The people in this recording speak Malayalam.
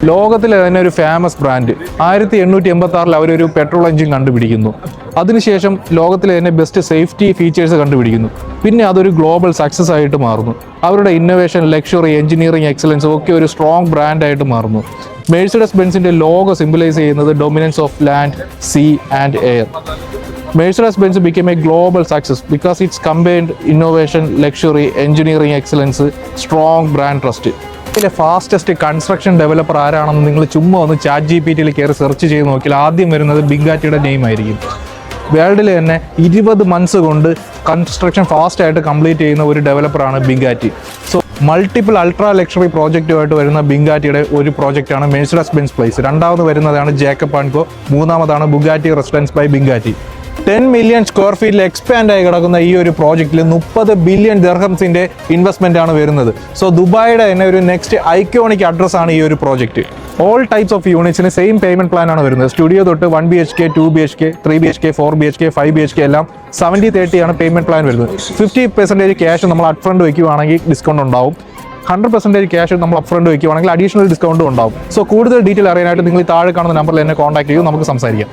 ലോകത്തിലെ തന്നെ ഒരു ഫേമസ് ബ്രാൻഡ് 1886 അവരൊരു പെട്രോൾ എഞ്ചിൻ കണ്ടുപിടിക്കുന്നു. അതിനുശേഷം ലോകത്തിലെ തന്നെ ബെസ്റ്റ് സേഫ്റ്റി ഫീച്ചേഴ്സ് കണ്ടുപിടിക്കുന്നു. പിന്നെ അതൊരു ഗ്ലോബൽ സക്സസ് ആയിട്ട് മാറുന്നു. അവരുടെ ഇന്നോവേഷൻ, ലക്ഷറി, എഞ്ചിനീയറിംഗ് എക്സലൻസ് ഒക്കെ ഒരു സ്ട്രോങ് ബ്രാൻഡായിട്ട് മാറുന്നു. മെഴ്സിഡസ് ബെൻസിന്റെ ലോഗോ സിംബലൈസ് ചെയ്യുന്നത് dominance of land, sea and air. Mercedes-Benz became a global success because it's combined innovation, luxury, engineering excellence, strong brand trust. ഇതിലെ ഫാസ്റ്റസ്റ്റ് കൺസ്ട്രക്ഷൻ ഡെവലപ്പർ ആരാണെന്ന് നിങ്ങൾ ചുമ്മാ ഒന്ന് ChatGPT കയറി സെർച്ച് ചെയ്ത് നോക്കിയാൽ ആദ്യം വരുന്നത് ബിഗാറ്റിയുടെ നെയിം ആയിരിക്കും. വേൾഡിൽ തന്നെ 20 മന്ത്സ് കൊണ്ട് കൺസ്ട്രക്ഷൻ ഫാസ്റ്റ് ആയിട്ട് കംപ്ലീറ്റ് ചെയ്യുന്ന ഒരു ഡെവലപ്പറാണ് Bugatti. So multiple ultra luxury പ്രോജക്റ്റുമായിട്ട് വരുന്ന ബിഗാറ്റിയുടെ ഒരു പ്രോജക്റ്റാണ് മെഴ്സിഡസ് ബെൻസ് പ്ലേസ്. രണ്ടാമത് വരുന്നതാണ് ജേക്കബ് ആൻഡ് കോ. മൂന്നാമതാണ് Bugatti residences by Bugatti. 10 million square ഫീറ്റിൽ എക്സ്പാൻഡ് ആയി കിടക്കുന്ന ഈ ഒരു പ്രോജക്റ്റിൽ 30 ബില്യൺ ദിർഹംസിന്റെ ഇൻവെസ്റ്റ്മെന്റ് ആണ് വരുന്നത്. സോ ദുബായിയുടെ തന്നെ ഒരു നെക്സ്റ്റ് ഐക്കോണിക് അഡ്രസ് ആണ് ഈ ഒരു പ്രോജക്റ്റ്. ഓൾ ടൈപ്സ് ഓഫ് യൂണിറ്റ്സിന് സെയിം പേയ്മെന്റ് പ്ലാൻ ആണ് വരുന്നത്. സ്റ്റുഡിയോ തൊട്ട് 1 BHK, 2 BHK, 3 BHK, 4 BHK, 5 BHK എല്ലാം 70-30 ആണ് പേയ്മെന്റ് പ്ലാൻ വരുന്നത്. 50% ക്യാഷ് നമ്മൾ അപ്ഫ്രണ്ട് വയ്ക്കുവാണെങ്കിൽ ഡിസ്കൗണ്ട് ഉണ്ടാവും. 100% ക്യാഷ് നമ്മൾ അപ്ഫ്രണ്ട് വയ്ക്കുവാണെങ്കിൽ അഡീഷണൽ ഡിസ്കൗണ്ടും ഉണ്ടാവും. സോ കൂടുതൽ ഡീറ്റെയിൽ അറിയാനായിട്ട് നിങ്ങൾ ഈ താഴെ കാണുന്ന നമ്പറിൽ എന്നെ കോൺടാക്ട് ചെയ്യൂ, നമുക്ക് സംസാരിക്കാം.